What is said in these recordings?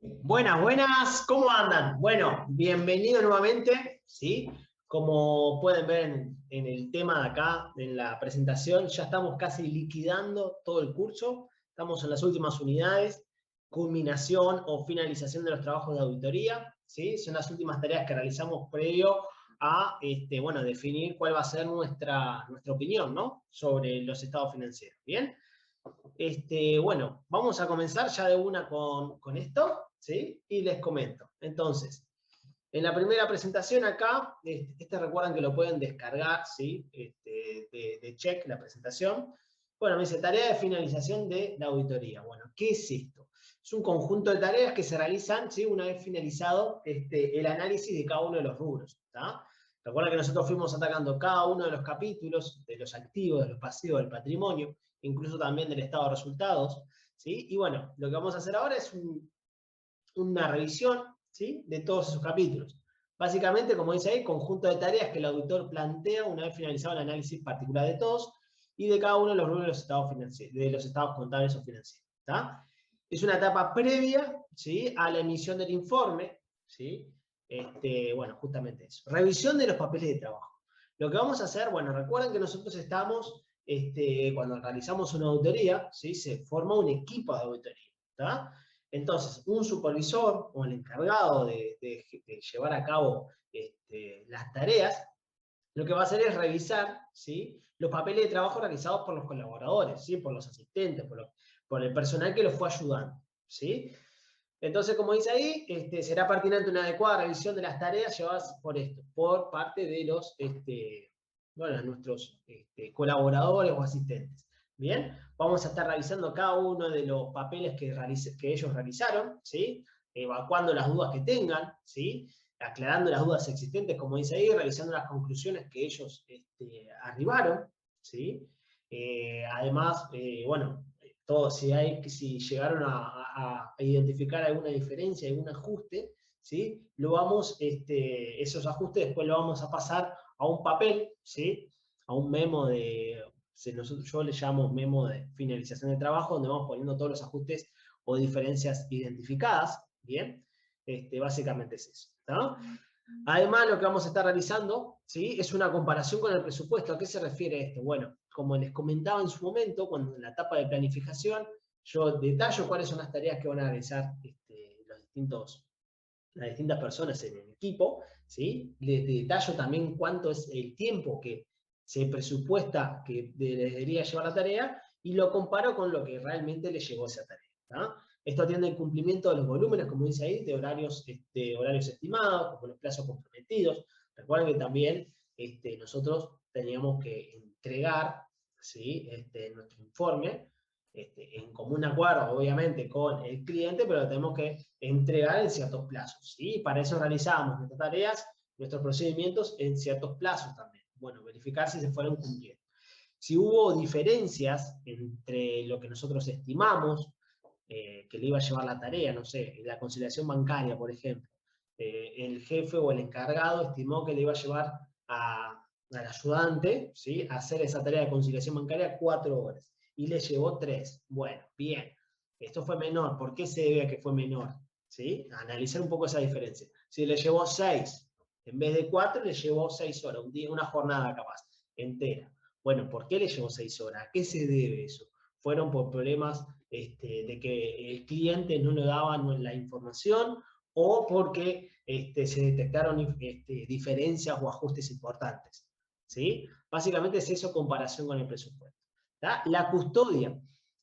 Buenas, buenas, ¿cómo andan? Bueno, bienvenido nuevamente, ¿sí? Como pueden ver en el tema de acá, en la presentación, ya estamos casi liquidando todo el curso, estamos en las últimas unidades, culminación o finalización de los trabajos de auditoría, ¿sí? Son las últimas tareas que realizamos previo a, bueno, definir cuál va a ser nuestra opinión, ¿no? Sobre los estados financieros, ¿bien? Bueno, vamos a comenzar ya de una con esto, ¿sí? Y les comento. Entonces, en la primera presentación acá, recuerdan que lo pueden descargar, ¿sí? De check, la presentación. Bueno, me dice tarea de finalización de la auditoría. Bueno, ¿qué es esto? Es un conjunto de tareas que se realizan, ¿sí? Una vez finalizado el análisis de cada uno de los rubros, ¿está? Recuerda que nosotros fuimos atacando cada uno de los capítulos, de los activos, de los pasivos, del patrimonio, incluso también del estado de resultados, ¿sí? Y bueno, lo que vamos a hacer ahora es una revisión, ¿sí? De todos esos capítulos. Básicamente, como dice ahí, conjunto de tareas que el auditor plantea una vez finalizado el análisis particular de todos y de cada uno de los rubros de los estados financieros, de los estados contables o financieros, ¿está? Es una etapa previa, ¿sí? A la emisión del informe, ¿sí? Bueno, justamente eso. Revisión de los papeles de trabajo. Lo que vamos a hacer, bueno, recuerden que nosotros estamos, cuando realizamos una auditoría, ¿sí? Se forma un equipo de auditoría, ¿está? Entonces, un supervisor o el encargado de llevar a cabo las tareas, lo que va a hacer es revisar, ¿sí? Los papeles de trabajo realizados por los colaboradores, ¿sí? Por los asistentes, por el personal que los fue ayudando, ¿sí? Entonces, como dice ahí, será pertinente una adecuada revisión de las tareas llevadas por parte de los, bueno, nuestros colaboradores o asistentes. Bien, vamos a estar revisando cada uno de los papeles que ellos realizaron, ¿sí? Evacuando las dudas que tengan, ¿sí? Aclarando las dudas existentes, como dice ahí, revisando las conclusiones que ellos arribaron, ¿sí? Además, bueno, todo, si llegaron a identificar alguna diferencia, algún ajuste, ¿sí? Esos ajustes después lo vamos a pasar a un papel, ¿sí? A un memo yo le llamo memo de finalización de trabajo, donde vamos poniendo todos los ajustes o diferencias identificadas, ¿bien? Básicamente es eso, ¿no? Además, lo que vamos a estar realizando, ¿sí? Es una comparación con el presupuesto. ¿A qué se refiere esto? Bueno, como les comentaba en su momento, cuando en la etapa de planificación, yo detallo cuáles son las tareas que van a realizar las distintas personas en el equipo, ¿sí? Les detallo también cuánto es el tiempo que se presupuesta que les debería llevar la tarea y lo comparo con lo que realmente les llevó esa tarea, ¿tá? Esto atiende el cumplimiento de los volúmenes, como dice ahí, de horarios estimados, con los plazos comprometidos. Recuerden que también nosotros teníamos que entregar, ¿sí? Nuestro informe en común acuerdo, obviamente, con el cliente, pero lo tenemos que entregar en ciertos plazos, ¿sí? Para eso realizamos nuestras tareas, nuestros procedimientos en ciertos plazos también. Bueno, verificar si se fueron cumpliendo. Si hubo diferencias entre lo que nosotros estimamos que le iba a llevar la tarea, no sé, la conciliación bancaria, por ejemplo, el jefe o el encargado estimó que le iba a llevar al ayudante, ¿sí? A hacer esa tarea de conciliación bancaria 4 horas y le llevó 3. Bueno, bien, esto fue menor. ¿Por qué se debe a que fue menor? ¿Sí? Analizar un poco esa diferencia. Si le llevó 6, en vez de 4, le llevó 6 horas, un día, una jornada capaz, entera. Bueno, ¿por qué le llevó 6 horas? ¿A qué se debe eso? Fueron por problemas de que el cliente no le daba la información o porque se detectaron diferencias o ajustes importantes, ¿sí? Básicamente es eso comparación con el presupuesto. ¿Tá? La custodia.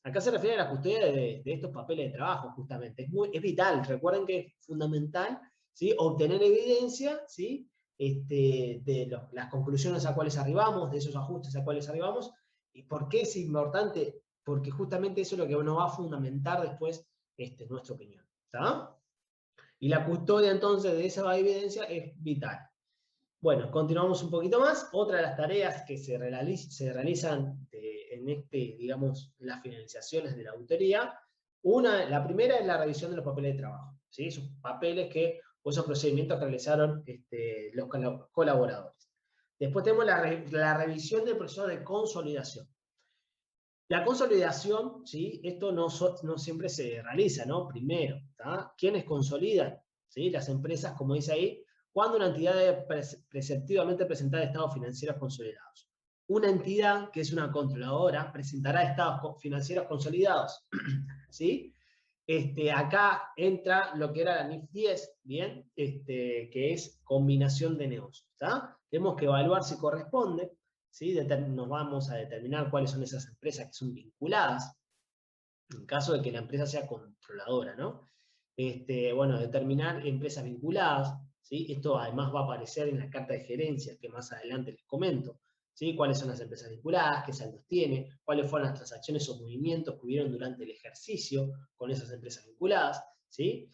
Acá se refiere a la custodia de estos papeles de trabajo, justamente. Es vital. Recuerden que es fundamental, ¿sí? Obtener evidencia, ¿sí? Las conclusiones a cuales arribamos, de esos ajustes a cuales arribamos. ¿Y por qué es importante? Porque justamente eso es lo que nos va a fundamentar después nuestra opinión. ¿Está? Y la custodia entonces de esa evidencia es vital. Bueno, continuamos un poquito más. Otra de las tareas que se realizan digamos, las finalizaciones de la auditoría, la primera es la revisión de los papeles de trabajo, ¿sí? Esos papeles o esos procedimientos que realizaron los colaboradores. Después tenemos la revisión del proceso de consolidación. La consolidación, ¿sí? Esto no siempre se realiza, ¿no? Primero, ¿tá? ¿Quiénes consolidan? ¿Sí? Las empresas, como dice ahí, cuando una entidad debe preceptivamente presentar estados financieros consolidados. Una entidad, que es una controladora, presentará estados financieros consolidados, ¿sí? Acá entra lo que era la NIF 10, ¿bien? Que es combinación de negocios, ¿tá? Tenemos que evaluar si corresponde, ¿sí? Nos vamos a determinar cuáles son esas empresas que son vinculadas, en caso de que la empresa sea controladora, ¿no? Bueno, determinar empresas vinculadas, ¿sí? Esto además va a aparecer en la carta de gerencia, que más adelante les comento, ¿sí? Cuáles son las empresas vinculadas, qué saldos tiene, cuáles fueron las transacciones o movimientos que hubieron durante el ejercicio con esas empresas vinculadas, ¿sí?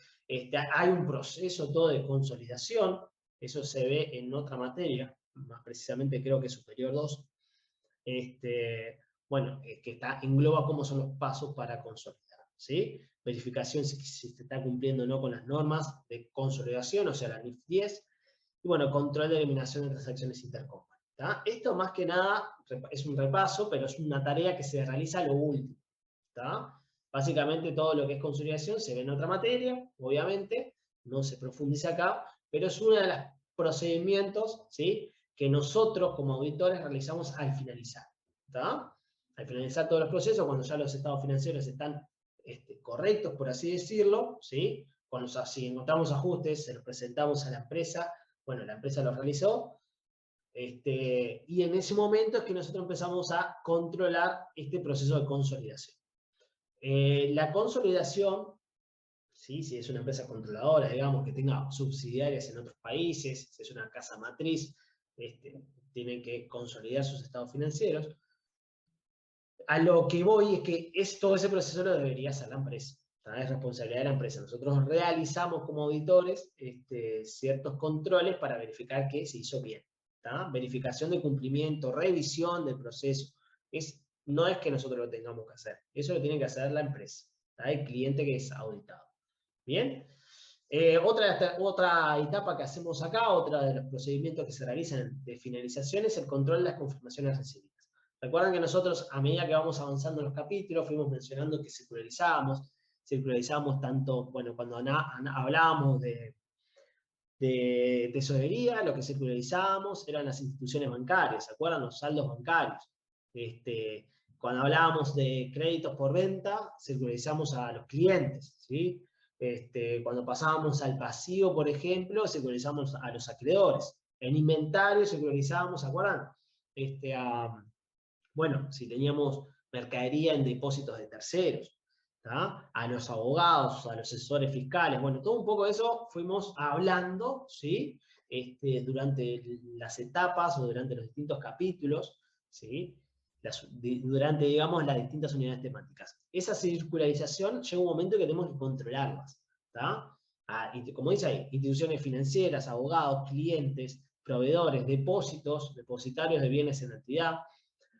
Hay un proceso todo de consolidación, eso se ve en otra materia, más precisamente creo que Superior 2, bueno, que engloba cómo son los pasos para consolidar, ¿sí? Verificación si se está cumpliendo o no con las normas de consolidación, o sea, la NIF 10, y bueno, control de eliminación de transacciones intercompany. Esto más que nada es un repaso, pero es una tarea que se realiza a lo último. ¿Tá? Básicamente todo lo que es consolidación se ve en otra materia, obviamente, no se profundiza acá, pero es uno de los procedimientos, ¿sí? Que nosotros como auditores realizamos al finalizar. ¿Tá? Al finalizar todos los procesos, cuando ya los estados financieros están correctos, por así decirlo, ¿sí? Cuando si encontramos ajustes, se los presentamos a la empresa, bueno, la empresa los realizó, y en ese momento es que nosotros empezamos a controlar este proceso de consolidación. La consolidación, ¿sí? Si es una empresa controladora, digamos, que tenga subsidiarias en otros países, si es una casa matriz, tienen que consolidar sus estados financieros. A lo que voy es que todo ese proceso lo debería hacer la empresa. Es responsabilidad de la empresa. Nosotros realizamos como auditores ciertos controles para verificar que se hizo bien. ¿Tá? Verificación de cumplimiento, revisión del proceso. No es que nosotros lo tengamos que hacer. Eso lo tiene que hacer la empresa. ¿Tá? El cliente que es auditado. ¿Bien? Otra etapa que hacemos acá, otra de los procedimientos que se realizan de finalización es el control de las confirmaciones recibidas. Recuerden que nosotros, a medida que vamos avanzando en los capítulos, fuimos mencionando que circularizábamos tanto, bueno, cuando hablábamos de tesorería, lo que circularizábamos eran las instituciones bancarias, ¿se acuerdan? Los saldos bancarios. Cuando hablábamos de créditos por venta, circularizamos a los clientes, ¿sí? Cuando pasábamos al pasivo, por ejemplo, circularizamos a los acreedores. En inventario circularizábamos, ¿se acuerdan? Bueno, si teníamos mercadería en depósitos de terceros, ¿tá? A los abogados, a los asesores fiscales, bueno, todo un poco de eso fuimos hablando, ¿sí? Durante las etapas o durante los distintos capítulos, ¿sí? Durante, digamos, las distintas unidades temáticas. Esa circularización llega un momento que tenemos que controlarlas, ¿tá? Como dice ahí, instituciones financieras, abogados, clientes, proveedores, depósitos, depositarios de bienes en la entidad,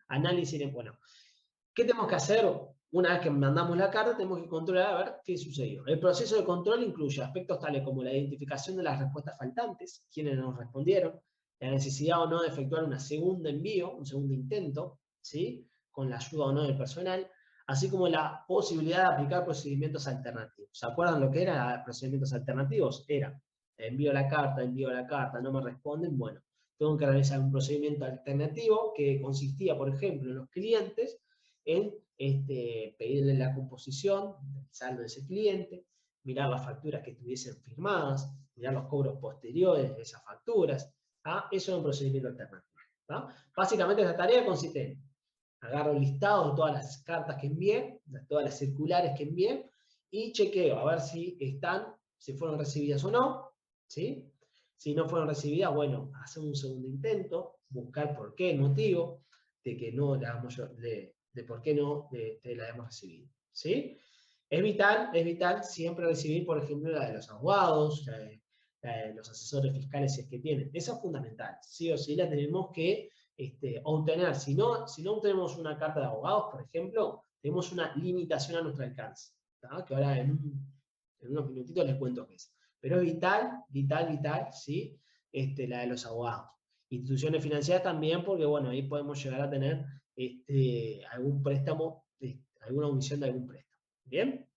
análisis, bueno, ¿qué tenemos que hacer? Una vez que mandamos la carta, tenemos que controlar a ver qué sucedió. El proceso de control incluye aspectos tales como la identificación de las respuestas faltantes, quienes nos respondieron, la necesidad o no de efectuar un segundo envío, un segundo intento, ¿sí? Con la ayuda o no del personal, así como la posibilidad de aplicar procedimientos alternativos. ¿Se acuerdan lo que eran procedimientos alternativos? Era, envío la carta, no me responden, bueno, tengo que realizar un procedimiento alternativo que consistía, por ejemplo, en los clientes, en pedirle la composición del saldo de ese cliente, mirar las facturas que estuviesen firmadas, mirar los cobros posteriores de esas facturas. Eso es un procedimiento alternativo. Básicamente esta tarea consiste en agarro el listado de todas las cartas que envié, de todas las circulares que envié, y chequeo a ver si fueron recibidas o no, ¿sí? Si no fueron recibidas, bueno, hacemos un segundo intento, buscar por qué, el motivo de que no la hagamos, de por qué no la hemos recibido, ¿sí? Es vital siempre recibir, por ejemplo, la de los abogados, la de los asesores fiscales si es que tienen. Esa es fundamental, sí o sí la tenemos que obtener. Si no obtenemos una carta de abogados, por ejemplo, tenemos una limitación a nuestro alcance, ¿tá? Que ahora en unos minutitos les cuento qué es. Pero es vital, ¿sí? La de los abogados. Instituciones financieras también, porque bueno, ahí podemos llegar a tener algún préstamo alguna omisión de algún préstamo. ¿Bien?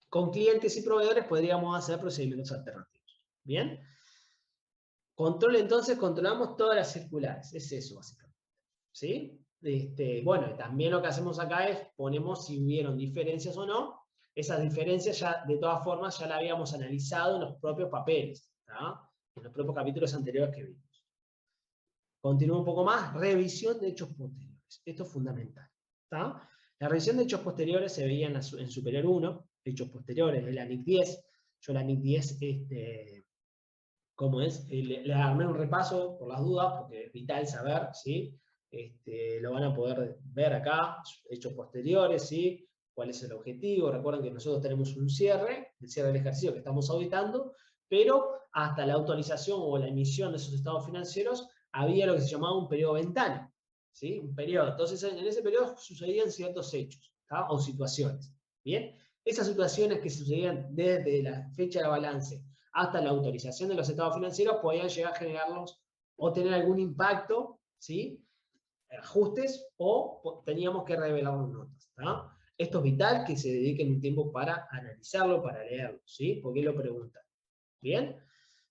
Con clientes y proveedores podríamos hacer procedimientos alternativos. ¿Bien? Control, entonces, controlamos todas las circulares. Es eso, básicamente. ¿Sí? Bueno, también lo que hacemos acá es ponemos si hubieron diferencias o no. Esas diferencias ya, de todas formas, ya la habíamos analizado en los propios papeles, ¿tá? En los propios capítulos anteriores que vimos. Continúo un poco más. Revisión de hechos posteriores. Esto es fundamental, ¿tá? La revisión de hechos posteriores se veía en Superior 1, hechos posteriores, el ANIC 10. Yo el ANIC 10, ¿cómo es? Le armé un repaso por las dudas, porque es vital saber, ¿sí? Lo van a poder ver acá, hechos posteriores, ¿sí? ¿Cuál es el objetivo? Recuerden que nosotros tenemos un cierre, el cierre del ejercicio que estamos auditando, pero hasta la autorización o la emisión de esos estados financieros había lo que se llamaba un periodo ventana, ¿sí? Un periodo. Entonces, en ese periodo sucedían ciertos hechos, ¿tá? O situaciones, ¿bien? Esas situaciones que sucedían desde la fecha de balance hasta la autorización de los estados financieros podían llegar a generarlos o tener algún impacto, ¿sí? Ajustes, o teníamos que revelar las notas, ¿tá? Esto es vital que se dediquen un tiempo para analizarlo, para leerlo, ¿sí? Porque lo preguntan. ¿Bien?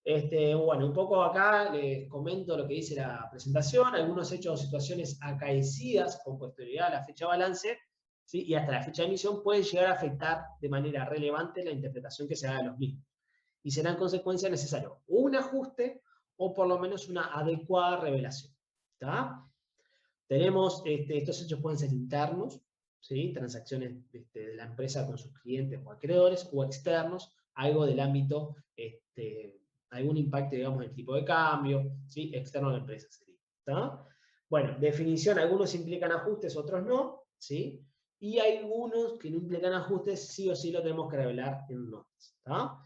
Bueno, un poco acá les comento lo que dice la presentación, algunos hechos o situaciones acaecidas con posterioridad a la fecha de balance, ¿sí? Y hasta la fecha de emisión pueden llegar a afectar de manera relevante la interpretación que se haga de los mismos. Y será en consecuencia necesario un ajuste o por lo menos una adecuada revelación, ¿tá? Tenemos, estos hechos pueden ser internos, ¿sí? Transacciones de la empresa con sus clientes o acreedores, o externos, algo del ámbito, algún impacto, digamos, del tipo de cambio, ¿sí? Externo a la empresa sería, ¿tá? Bueno, definición, algunos implican ajustes, otros no, ¿sí? Y hay algunos que no implican ajustes, sí o sí lo tenemos que revelar en notas, ¿tá?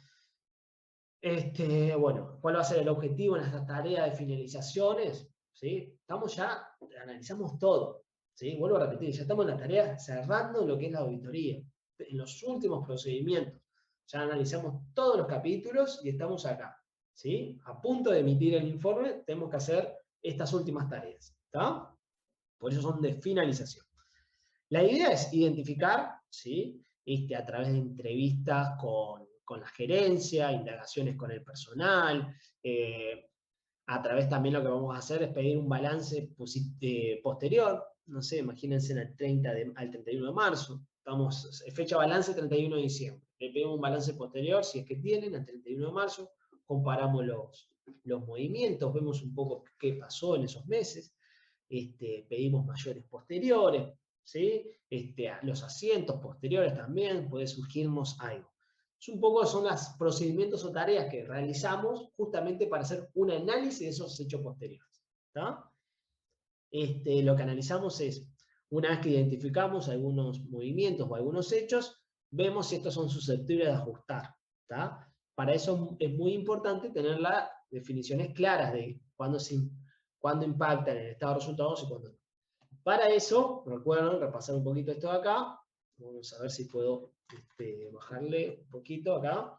Bueno, ¿cuál va a ser el objetivo en esta tarea de finalizaciones? ¿Sí? Estamos ya, analizamos todo, ¿sí? Vuelvo a repetir, ya estamos en la tarea cerrando lo que es la auditoría, en los últimos procedimientos. Ya analizamos todos los capítulos y estamos acá, ¿sí? A punto de emitir el informe, tenemos que hacer estas últimas tareas, ¿está? Por eso son de finalización. La idea es identificar, ¿sí? A través de entrevistas con la gerencia, indagaciones con el personal, a través también lo que vamos a hacer es pedir un balance posterior, no sé, imagínense al 31 de marzo, estamos, fecha balance 31 de diciembre, le pedimos un balance posterior, si es que tienen, al 31 de marzo, comparamos los movimientos, vemos un poco qué pasó en esos meses, pedimos mayores posteriores, ¿sí? Los asientos posteriores también, puede surgirnos algo. Un poco son los procedimientos o tareas que realizamos justamente para hacer un análisis de esos hechos posteriores, ¿tá? Lo que analizamos es, una vez que identificamos algunos movimientos o algunos hechos, vemos si estos son susceptibles de ajustar, ¿tá? Para eso es muy importante tener las definiciones claras de cuándo impactan en el estado de resultados y cuándo no. Para eso, recuerden repasar un poquito esto de acá. Vamos a ver si puedo bajarle un poquito acá.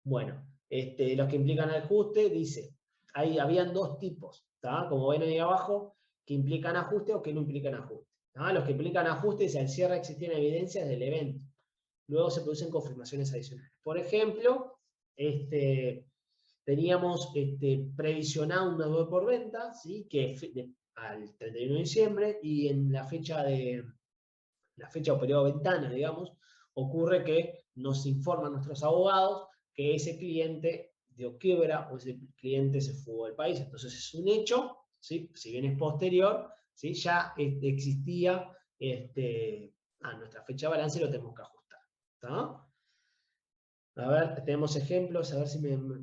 Bueno, los que implican ajuste, dice, ahí habían dos tipos, ¿tá? Como ven ahí abajo, que implican ajuste o que no implican ajuste, ¿tá? Los que implican ajuste, dice, al cierre existían evidencias del evento. Luego se producen confirmaciones adicionales. Por ejemplo, teníamos previsionado un deudor por venta, ¿sí? Que al 31 de diciembre, y en la fecha o periodo ventana, digamos, ocurre que nos informan nuestros abogados que ese cliente dio quiebra o ese cliente se fugó del país. Entonces es un hecho, ¿sí? Si bien es posterior, ¿sí? Ya existía a nuestra fecha de balance y lo tenemos que ajustar, ¿tá? A ver, tenemos ejemplos, a ver si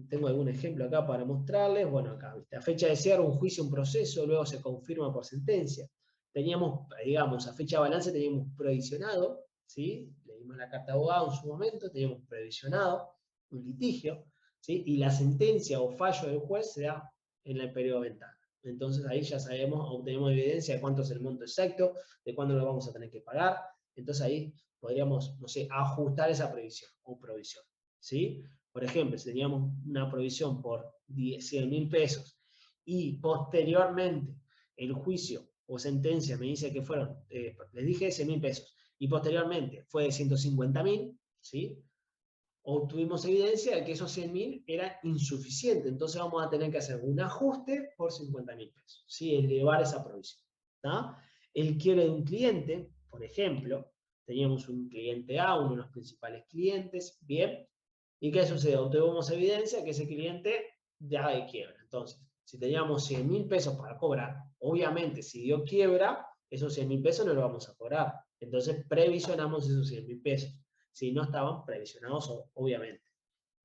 tengo algún ejemplo acá para mostrarles. Bueno, acá, ¿viste? A fecha de cierre, un juicio, un proceso, luego se confirma por sentencia. Teníamos, digamos, a fecha de balance teníamos previsionado, ¿sí? Leímos la carta de abogado en su momento, teníamos previsionado un litigio, ¿sí? Y la sentencia o fallo del juez se da en el periodo de ventana. Entonces ahí ya sabemos, obtenemos evidencia de cuánto es el monto exacto, de cuándo lo vamos a tener que pagar. Entonces ahí podríamos, no sé, ajustar esa previsión o provisión, ¿sí? Por ejemplo, si teníamos una provisión por 100.000 pesos y posteriormente el juicio o sentencia me dice que fueron, les dije 100.000 pesos, y posteriormente fue de 150.000, ¿sí? Obtuvimos evidencia de que esos 100.000 era insuficiente, entonces vamos a tener que hacer un ajuste por 50.000 pesos, ¿sí? Elevar esa provisión, ¿tá? El quiebre de un cliente, por ejemplo, teníamos un cliente A, uno de los principales clientes, bien, ¿y qué sucede? Obtuvimos evidencia que ese cliente ya de quiebra. Entonces, si teníamos 100.000 pesos para cobrar, obviamente si dio quiebra, esos 100.000 pesos no los vamos a cobrar. Entonces, previsionamos esos 100.000 pesos. Si no estaban previsionados, obviamente,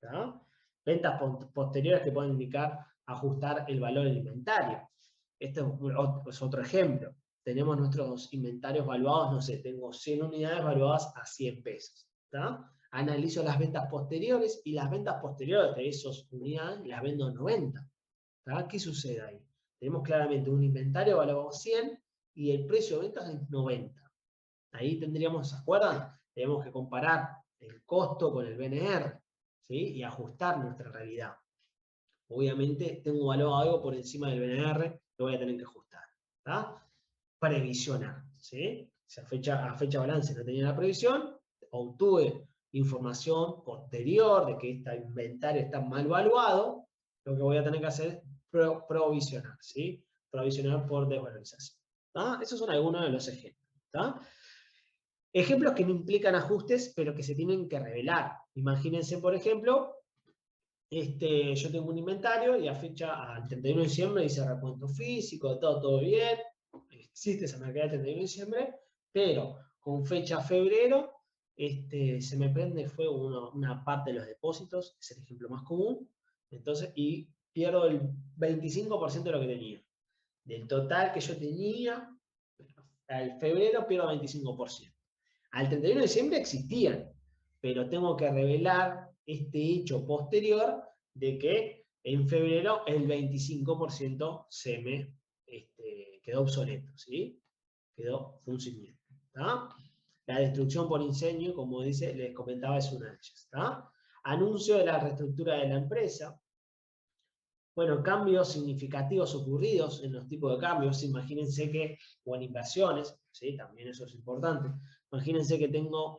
¿tá? Ventas posteriores que pueden indicar ajustar el valor del inventario. Este es otro ejemplo. Tenemos nuestros inventarios valuados, no sé, tengo 100 unidades valuadas a 100 pesos. ¿Tá? Analizo las ventas posteriores y las ventas posteriores de esas unidades las vendo a 90. ¿Tá? ¿Qué sucede ahí? Tenemos claramente un inventario valuado a 100 y el precio de ventas es 90. Ahí tendríamos, ¿se acuerdan? Tenemos que comparar el costo con el BNR, ¿sí? Y ajustar nuestra realidad. Obviamente tengo valuado algo por encima del BNR, lo voy a tener que ajustar. ¿Tá? Previsionar, ¿sí? Si a fecha balance no tenía la previsión, obtuve información posterior de que este inventario está mal valuado, lo que voy a tener que hacer es provisionar, ¿sí? Provisionar por desvalorización. ¿Tá? Esos son algunos de los ejemplos. ¿Tá? Ejemplos que no implican ajustes, pero que se tienen que revelar. Imagínense, por ejemplo, yo tengo un inventario y a fecha al 31 de diciembre hice recuento físico, todo bien, existe esa mercadería del 31 de diciembre, pero con fecha febrero se me prende fuego una parte de los depósitos, es el ejemplo más común, entonces, y pierdo el 25% de lo que tenía. Del total que yo tenía, al febrero pierdo el 25%. Al 31 de diciembre existían, pero tengo que revelar este hecho posterior de que en febrero el 25% se me quedó obsoleto, ¿sí? Quedó funcionando. ¿Tá? La destrucción por incendio, como les comentaba, es una de ellas. ¿Tá? Anuncio de la reestructura de la empresa. Bueno, cambios significativos ocurridos en los tipos de cambios. Imagínense que, o en inversiones, ¿sí? También eso es importante. Imagínense que tengo,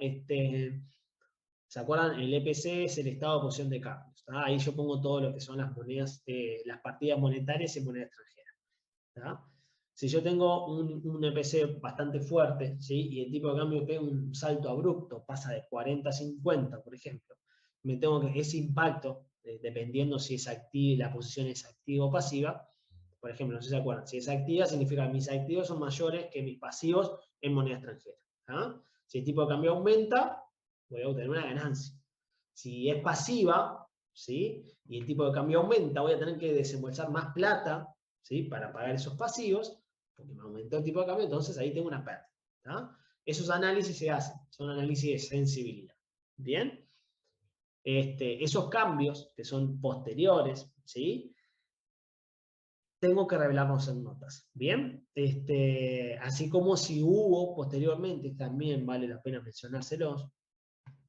¿se acuerdan? El EPC es el estado de posición de cambios. ¿Tá? Ahí yo pongo todo lo que son las monedas, las partidas monetarias en moneda extranjera. ¿Tá? Si yo tengo un EPC bastante fuerte, ¿sí? Y el tipo de cambio pega un salto abrupto, pasa de 40 a 50, por ejemplo, me tengo que, ese impacto, dependiendo si es activa, la posición es activa o pasiva, por ejemplo, no sé si se acuerdan, si es activa significa que mis activos son mayores que mis pasivos en moneda extranjera. ¿Tá? Si el tipo de cambio aumenta, voy a obtener una ganancia. Si es pasiva, ¿sí? Y el tipo de cambio aumenta, voy a tener que desembolsar más plata, ¿sí? Para pagar esos pasivos, porque me aumentó el tipo de cambio, entonces ahí tengo una pérdida. ¿Tá? Esos análisis se hacen, son análisis de sensibilidad. ¿Bien? Esos cambios que son posteriores, ¿sí? Tengo que revelarlos en notas. ¿Bien? Así como si hubo posteriormente, también vale la pena mencionárselos,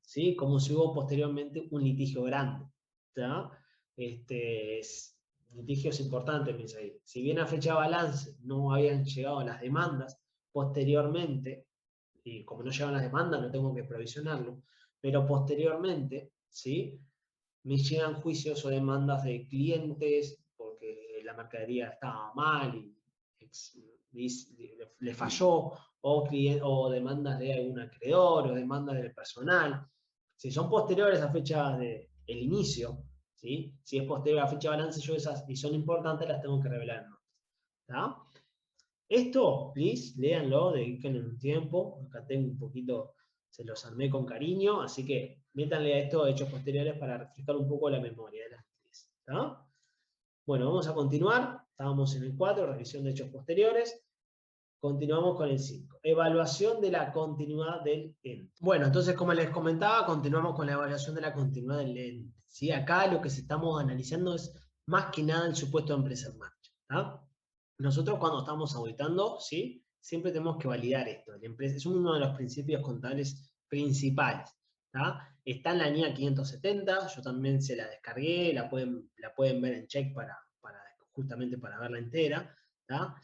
¿sí? Como si hubo posteriormente un litigio grande. ¿Tá? Litigio es importante, piensa ahí. Si bien a fecha de balance no habían llegado las demandas, posteriormente, y como no llegan las demandas, no tengo que provisionarlo, pero posteriormente, ¿sí? Me llegan juicios o demandas de clientes porque la mercadería estaba mal y le falló, o demandas de algún acreedor, o demandas del personal. Si son posteriores a fecha del inicio, ¿sí? Si es posterior a fecha de balance, yo esas, y son importantes, las tengo que revelar. ¿Tá? Esto, please, léanlo, dedíquenle un tiempo. Acá tengo un poquito, se los armé con cariño, así que métanle a esto hechos posteriores para refrescar un poco la memoria de las tres. ¿Tá? Bueno, vamos a continuar. Estábamos en el 4, revisión de hechos posteriores. Continuamos con el 5. Evaluación de la continuidad del ente. Bueno, entonces, como les comentaba, continuamos con la evaluación de la continuidad del ente. ¿Sí? Acá lo que estamos analizando es más que nada el supuesto de empresa en marcha. ¿Tá? Nosotros cuando estamos auditando, ¿sí? Siempre tenemos que validar esto. La empresa es uno de los principios contables principales. ¿Tá? Está en la NIA 570, yo también se la descargué, la pueden ver en check justamente para verla entera. ¿Tá?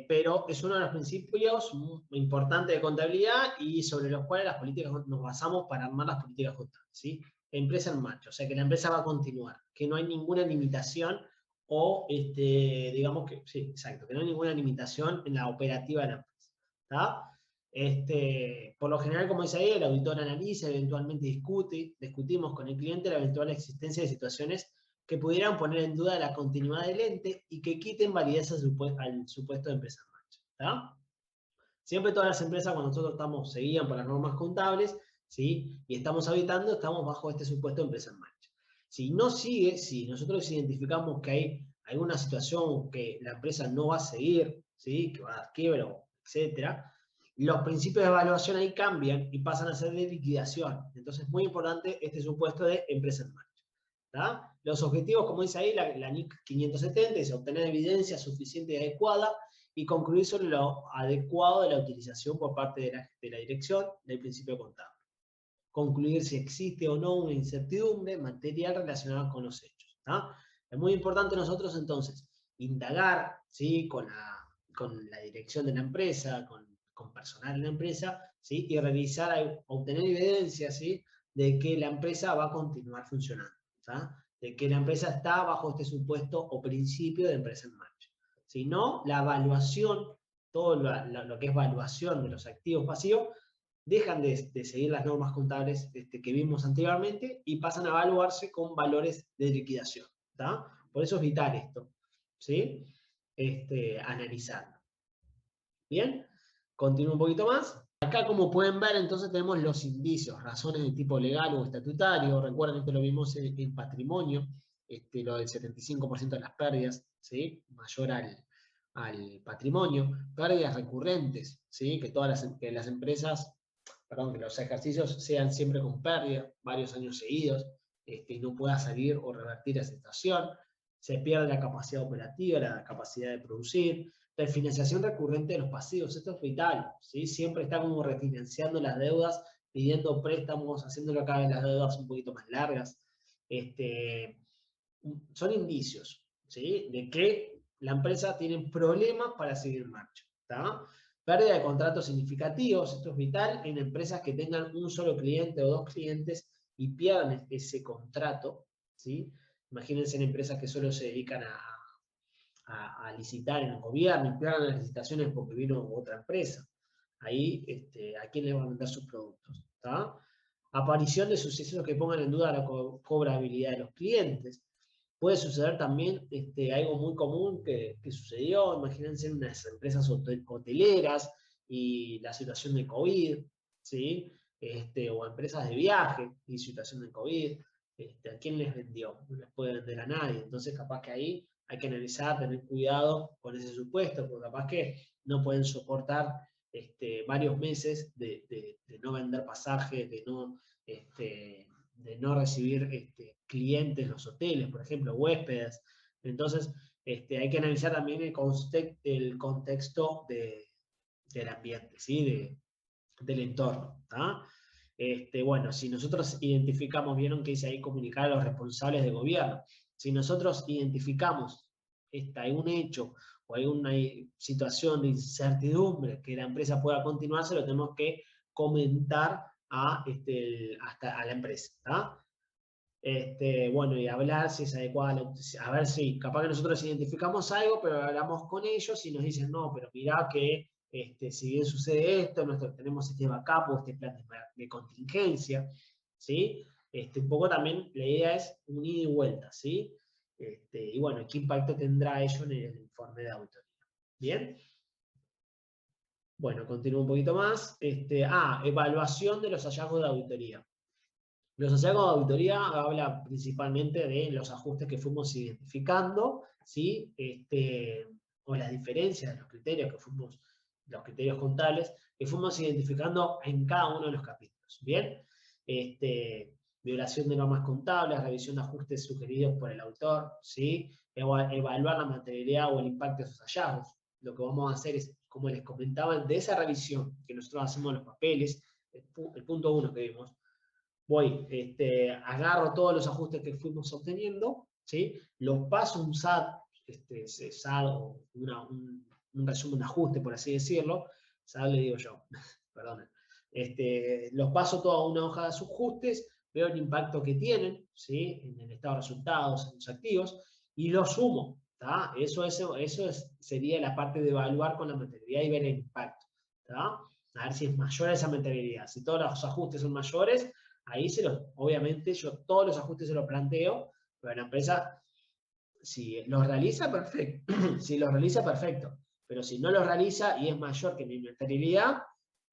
pero es uno de los principios importantes de contabilidad y sobre los cuales las políticas nos basamos para armar las políticas contables, ¿sí? Empresa en marcha, o sea que la empresa va a continuar, que no hay ninguna limitación o, digamos que, sí, exacto, que no hay ninguna limitación en la operativa de la empresa, ¿está? Por lo general, como dice ahí, el auditor analiza, eventualmente discutimos con el cliente la eventual existencia de situaciones que pudieran poner en duda la continuidad del ente y que quiten validez al supuesto de empresa en marcha, ¿está? Siempre todas las empresas, cuando nosotros se guían por las normas contables, ¿sí? Y estamos auditando, estamos bajo este supuesto de empresa en marcha. Si no sigue, si nosotros identificamos que hay alguna situación que la empresa no va a seguir, ¿sí? Que va a dar quiebra, etcétera, los principios de evaluación ahí cambian y pasan a ser de liquidación. Entonces es muy importante este supuesto de empresa en marcha. ¿Tá? Los objetivos, como dice ahí, la NIC 570, es obtener evidencia suficiente y adecuada y concluir sobre lo adecuado de la utilización por parte de la dirección del principio contable. Concluir si existe o no una incertidumbre material relacionada con los hechos. ¿Tá? Es muy importante nosotros entonces indagar, ¿sí? con la dirección de la empresa, con personal de la empresa, ¿sí? Y revisar, obtener evidencia, ¿sí? De que la empresa va a continuar funcionando. ¿Tá? De que la empresa está bajo este supuesto o principio de empresa en marcha. Si no, la evaluación, todo lo que es evaluación de los activos pasivos, dejan de seguir las normas contables que vimos anteriormente y pasan a evaluarse con valores de liquidación. ¿Tá? Por eso es vital esto, ¿sí? Analizarlo. Bien, continúo un poquito más. Acá, como pueden ver, entonces tenemos los indicios, razones de tipo legal o estatutario. Recuerden, esto lo vimos en patrimonio, lo del 75% de las pérdidas, ¿sí? Mayor al patrimonio. Pérdidas recurrentes, ¿sí? Que las empresas, perdón, que los ejercicios sean siempre con pérdida, varios años seguidos, y no pueda salir o revertir esa situación. Se pierde la capacidad operativa, la capacidad de producir. La financiación recurrente de los pasivos, esto es vital, ¿sí? Siempre está como refinanciando las deudas, pidiendo préstamos, haciéndolo cada vez las deudas un poquito más largas. Son indicios, ¿sí? De que la empresa tiene problemas para seguir en marcha, ¿tá? Pérdida de contratos significativos, esto es vital en empresas que tengan un solo cliente o dos clientes y pierdan ese contrato, ¿sí? Imagínense en empresas que solo se dedican a licitar en el gobierno y pierdan las licitaciones porque vino otra empresa. Ahí, ¿a quién le van a vender sus productos? ¿Tá? Aparición de sucesos que pongan en duda la cobrabilidad de los clientes. Puede suceder también algo muy común que sucedió, imagínense en unas empresas hoteleras y la situación de COVID, ¿sí? O empresas de viaje y situación de COVID. ¿A quién les vendió? No les puede vender a nadie. Entonces, capaz que ahí hay que analizar, tener cuidado con ese supuesto, porque capaz que no pueden soportar varios meses de no vender pasajes, de no recibir clientes en los hoteles, por ejemplo, huéspedes. Entonces, hay que analizar también el contexto del ambiente, ¿sí? Del entorno. ¿Tá? Bueno, si nosotros identificamos, vieron que dice ahí comunicar a los responsables de gobierno. Si nosotros identificamos hay un hecho o hay una situación de incertidumbre que la empresa pueda continuar, se lo tenemos que comentar hasta a la empresa. ¿Tá? Bueno, y hablar si es adecuada, a ver si capaz que nosotros identificamos algo, pero hablamos con ellos y nos dicen, no, pero mirá que si bien sucede esto, nosotros tenemos este backup o este plan de contingencia, ¿sí? Un poco también la idea es un ida y vuelta, ¿sí? Y bueno, ¿qué impacto tendrá ello en el informe de auditoría? ¿Bien? Bueno, continúo un poquito más. Evaluación de los hallazgos de auditoría. Los hallazgos de auditoría habla principalmente de los ajustes que fuimos identificando, ¿sí? O las diferencias de los criterios los criterios contables, que fuimos identificando en cada uno de los capítulos. ¿Bien? Violación de normas contables, revisión de ajustes sugeridos por el autor, ¿sí? Evaluar la materialidad o el impacto de esos hallazgos. Lo que vamos a hacer es, como les comentaba, de esa revisión que nosotros hacemos en los papeles, el punto 1 que vimos, agarro todos los ajustes que fuimos obteniendo, ¿sí? Los paso a un SAT, SAT o un resumen de ajuste, por así decirlo, sale, digo yo, perdón, los paso todo a una hoja de ajustes, veo el impacto que tienen, ¿sí? En el estado de resultados, en los activos, y lo sumo, ¿tá? Sería la parte de evaluar con la materialidad y ver el impacto, ¿tá? A ver si es mayor esa materialidad. Si todos los ajustes son mayores, ahí obviamente yo todos los ajustes se los planteo, pero la empresa, si los realiza, perfecto. Si los realiza, perfecto. Pero si no los realiza y es mayor que mi materialidad,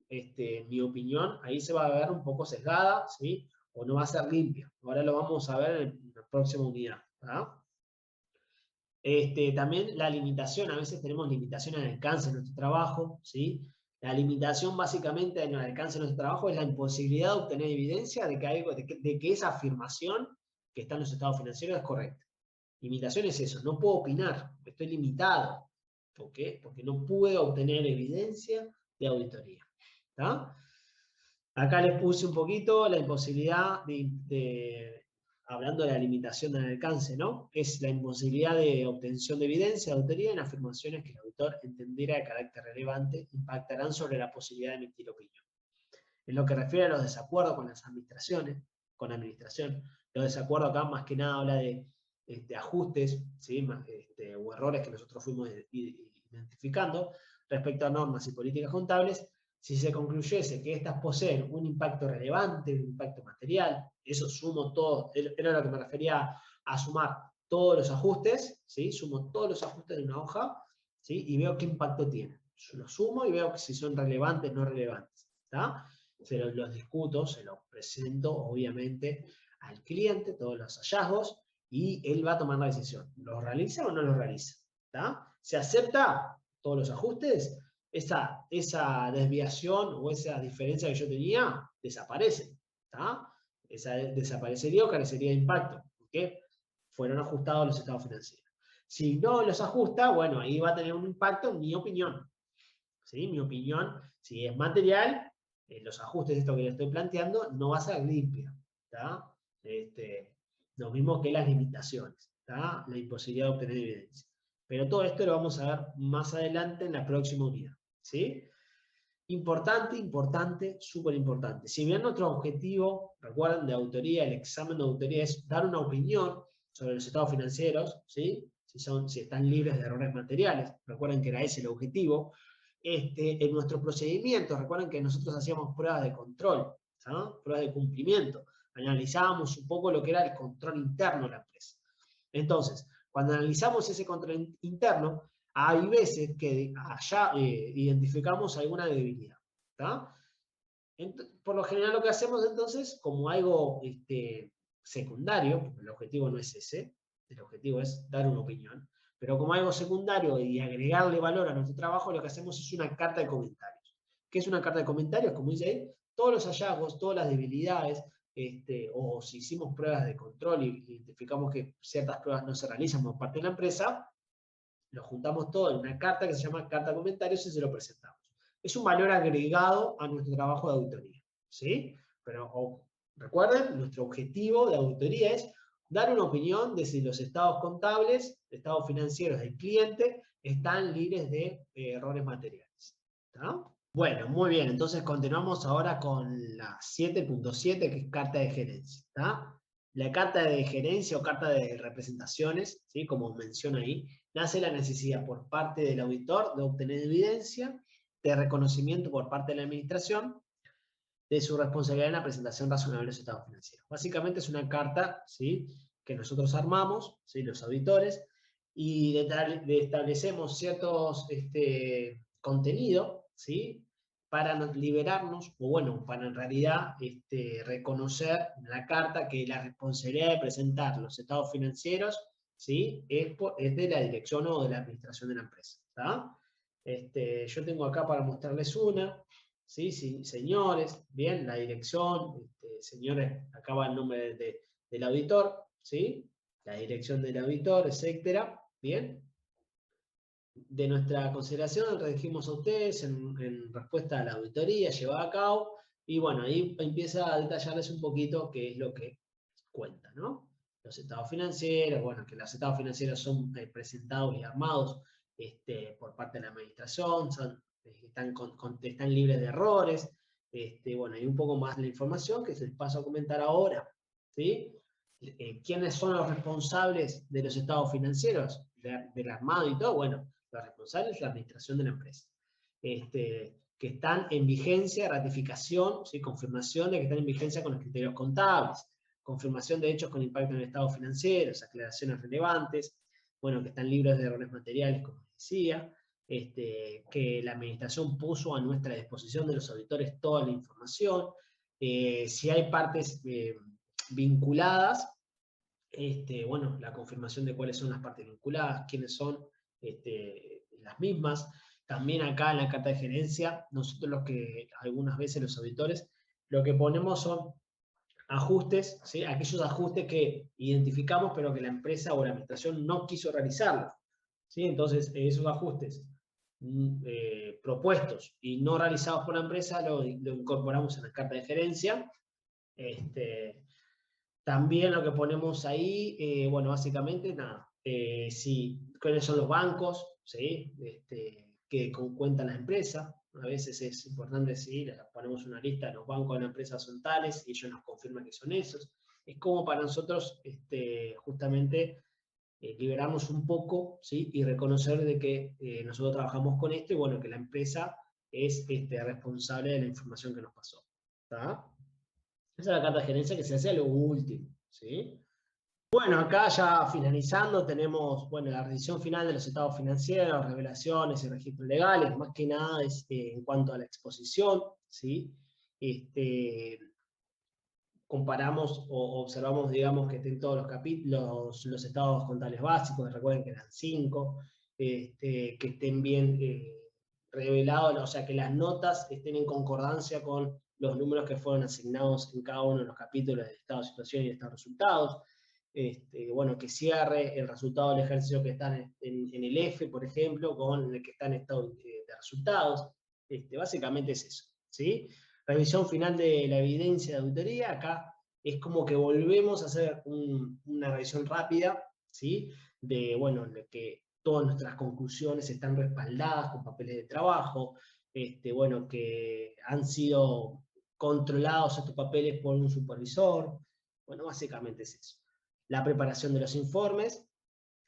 mi opinión ahí se va a ver un poco sesgada, ¿sí? O no va a ser limpia. Ahora lo vamos a ver en la próxima unidad, ¿verdad? También la limitación, a veces tenemos limitación en el alcance de nuestro trabajo, ¿sí? La limitación básicamente en el alcance de nuestro trabajo es la imposibilidad de obtener evidencia de que esa afirmación que está en los estados financieros es correcta. Limitación es eso, no puedo opinar, estoy limitado. ¿Por qué? Porque no pude obtener evidencia de auditoría. ¿Tá? Acá les puse un poquito la imposibilidad hablando de la limitación del alcance, ¿no? Es la imposibilidad de obtención de evidencia de auditoría en afirmaciones que el auditor entendiera de carácter relevante impactarán sobre la posibilidad de emitir opinión. En lo que refiere a los desacuerdos con las administraciones, con la administración, los desacuerdos acá más que nada habla de ajustes, ¿sí? O errores que nosotros fuimos identificando respecto a normas y políticas contables. Si se concluyese que éstas poseen un impacto relevante, un impacto material, eso sumo todo, era lo que me refería a sumar todos los ajustes, ¿sí? Sumo todos los ajustes de una hoja, ¿sí? Y veo qué impacto tiene. Yo los sumo y veo si son relevantes o no relevantes, ¿tá? Los discuto, se los presento, obviamente, al cliente, todos los hallazgos, y él va a tomar la decisión. ¿Los realiza o no los realiza? ¿Tá? ¿Se acepta todos los ajustes? Esa desviación o esa diferencia que yo tenía desaparece. ¿Tá? Esa desaparecería o carecería de impacto, porque fueron ajustados los estados financieros. Si no los ajusta, bueno, ahí va a tener un impacto en mi opinión. ¿Sí? Mi opinión, si es material, los ajustes de esto que le estoy planteando, no va a ser limpio. ¿Tá? Lo mismo que las limitaciones, ¿tá? La imposibilidad de obtener evidencia. Pero todo esto lo vamos a ver más adelante en la próxima unidad. ¿Sí? Importante, importante, súper importante. Si bien nuestro objetivo, recuerden, de auditoría, el examen de auditoría es dar una opinión sobre los estados financieros, ¿sí? Si están libres de errores materiales, recuerden que era ese el objetivo. En nuestro procedimiento, recuerden que nosotros hacíamos pruebas de control, ¿sí? Pruebas de cumplimiento. Analizábamos un poco lo que era el control interno de la empresa. Entonces, cuando analizamos ese control interno, hay veces que allá identificamos alguna debilidad. ¿Tá? Por lo general lo que hacemos entonces, como algo secundario, porque el objetivo no es ese, el objetivo es dar una opinión, pero como algo secundario y agregarle valor a nuestro trabajo, lo que hacemos es una carta de comentarios. ¿Qué es una carta de comentarios? Como dice ahí, todos los hallazgos, todas las debilidades, o si hicimos pruebas de control y identificamos que ciertas pruebas no se realizan por parte de la empresa, lo juntamos todo en una carta que se llama carta de comentarios y se lo presentamos. Es un valor agregado a nuestro trabajo de auditoría, ¿sí? Pero recuerden, nuestro objetivo de auditoría es dar una opinión de si los estados contables, estados financieros del cliente, están libres de errores materiales. ¿Tá? Bueno, muy bien, entonces continuamos ahora con la 7.7, que es carta de gerencia. ¿Tá? La carta de gerencia o carta de representaciones, ¿sí? Como menciona ahí, nace la necesidad por parte del auditor de obtener evidencia de reconocimiento por parte de la administración de su responsabilidad en la presentación razonable de los estados financieros. Básicamente es una carta, ¿sí? Que nosotros armamos, ¿sí? Los auditores, y establecemos ciertos contenido, ¿sí? Para liberarnos, o bueno, para en realidad reconocer en la carta que la responsabilidad de presentar los estados financieros, ¿sí? Es de la dirección o de la administración de la empresa. ¿Tá? Yo tengo acá para mostrarles una. ¿Sí? Sí, señores, bien, la dirección, señores, acá va el nombre del auditor, ¿sí? La dirección del auditor, etcétera, bien. De nuestra consideración redigimos a ustedes en respuesta a la auditoría llevada a cabo, y bueno, ahí empieza a detallarles un poquito qué es lo que cuenta, ¿no? Los estados financieros, bueno, que los estados financieros son presentados y armados por parte de la administración, están libres de errores. Bueno, hay un poco más de la información que les paso a comentar ahora, ¿sí? ¿Quiénes son los responsables de los estados financieros, del armado y todo? Bueno, los responsables es la administración de la empresa. Que están en vigencia, ratificación, ¿sí? Confirmación de que están en vigencia con los criterios contables, confirmación de hechos con impacto en el estado financiero, aclaraciones relevantes, bueno, que están libres de errores materiales, como decía, que la administración puso a nuestra disposición de los auditores toda la información, si hay partes vinculadas, bueno, la confirmación de cuáles son las partes vinculadas, quiénes son las mismas. También acá en la carta de gerencia, nosotros algunas veces los auditores, lo que ponemos son ajustes, ¿sí? Aquellos ajustes que identificamos pero que la empresa o la administración no quiso realizarlos, ¿sí? Entonces esos ajustes propuestos y no realizados por la empresa lo incorporamos en la carta de gerencia. También lo que ponemos ahí, bueno, básicamente nada, cuáles son los bancos, ¿sí? Que cuentan la empresa. A veces es importante decir, ponemos una lista de los bancos de la empresa son tales y ellos nos confirman que son esos. Es como para nosotros justamente liberarnos un poco, ¿sí? Y reconocer de que nosotros trabajamos con esto y bueno, que la empresa es responsable de la información que nos pasó. ¿Está? Esa es la carta de gerencia que se hace a lo último, ¿sí? Bueno, acá ya finalizando tenemos, bueno, la revisión final de los estados financieros, revelaciones y registros legales, más que nada es en cuanto a la exposición, ¿sí? Comparamos o observamos, digamos, que estén todos los capítulos, los estados contables básicos, recuerden que eran 5, que estén bien revelados, o sea, que las notas estén en concordancia con los números que fueron asignados en cada uno de los capítulos de estado de situación y de estado de resultados. Bueno, que cierre el resultado del ejercicio que está en el F, por ejemplo, con el que está en estado de resultados. Básicamente es eso, ¿sí? Revisión final de la evidencia de auditoría. Acá es como que volvemos a hacer una revisión rápida, ¿sí? Bueno, de que todas nuestras conclusiones están respaldadas con papeles de trabajo, bueno, que han sido controlados estos papeles por un supervisor. Bueno, básicamente es eso. La preparación de los informes.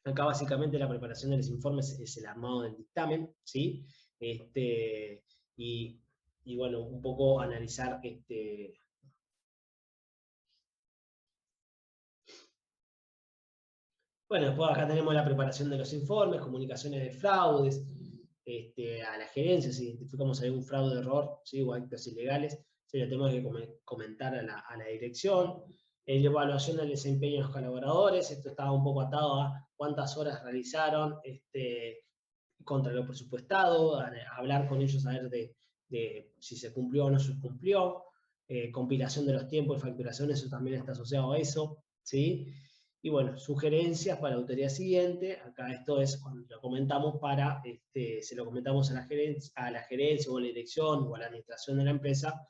Acá básicamente la preparación de los informes es el armado del dictamen, ¿sí? Y bueno, un poco analizar Bueno, después acá tenemos la preparación de los informes, comunicaciones de fraudes, a la gerencia, si identificamos algún fraude, error, ¿sí? O actos ilegales, se lo tenemos que comentar a la dirección. La evaluación del desempeño de los colaboradores, esto estaba un poco atado a cuántas horas realizaron contra lo presupuestado, a hablar con ellos a ver de si se cumplió o no se cumplió. Compilación de los tiempos de facturación, eso también está asociado a eso, ¿sí? Y bueno, sugerencias para la autoridad siguiente. Acá esto es cuando lo comentamos se lo comentamos a la gerencia o a la dirección o a la administración de la empresa,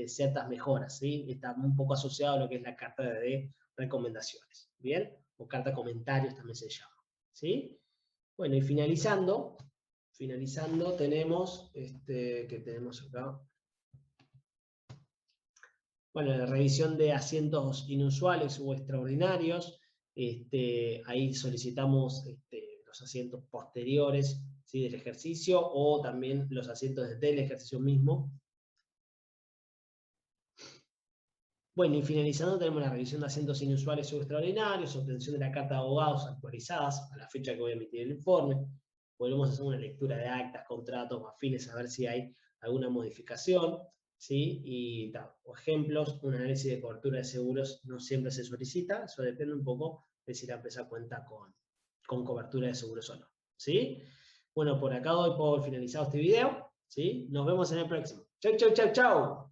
ciertas mejoras, ¿sí? Está un poco asociado a lo que es la carta de recomendaciones, ¿bien? O carta de comentarios también se llama, ¿sí? Bueno, y finalizando tenemos, que tenemos acá, bueno, la revisión de asientos inusuales o extraordinarios. Ahí solicitamos los asientos posteriores, ¿sí? Del ejercicio o también los asientos del ejercicio mismo. Bueno, y finalizando tenemos la revisión de asientos inusuales o extraordinarios, obtención de la carta de abogados actualizadas a la fecha que voy a emitir el informe. Volvemos a hacer una lectura de actas, contratos, afines, a ver si hay alguna modificación, ¿sí? Y o ejemplos, un análisis de cobertura de seguros no siempre se solicita, eso depende un poco de si la empresa cuenta con cobertura de seguros o no, ¿sí? Bueno, por acá doy por finalizado este video, ¿sí? Nos vemos en el próximo. Chau, chau, chau, chau.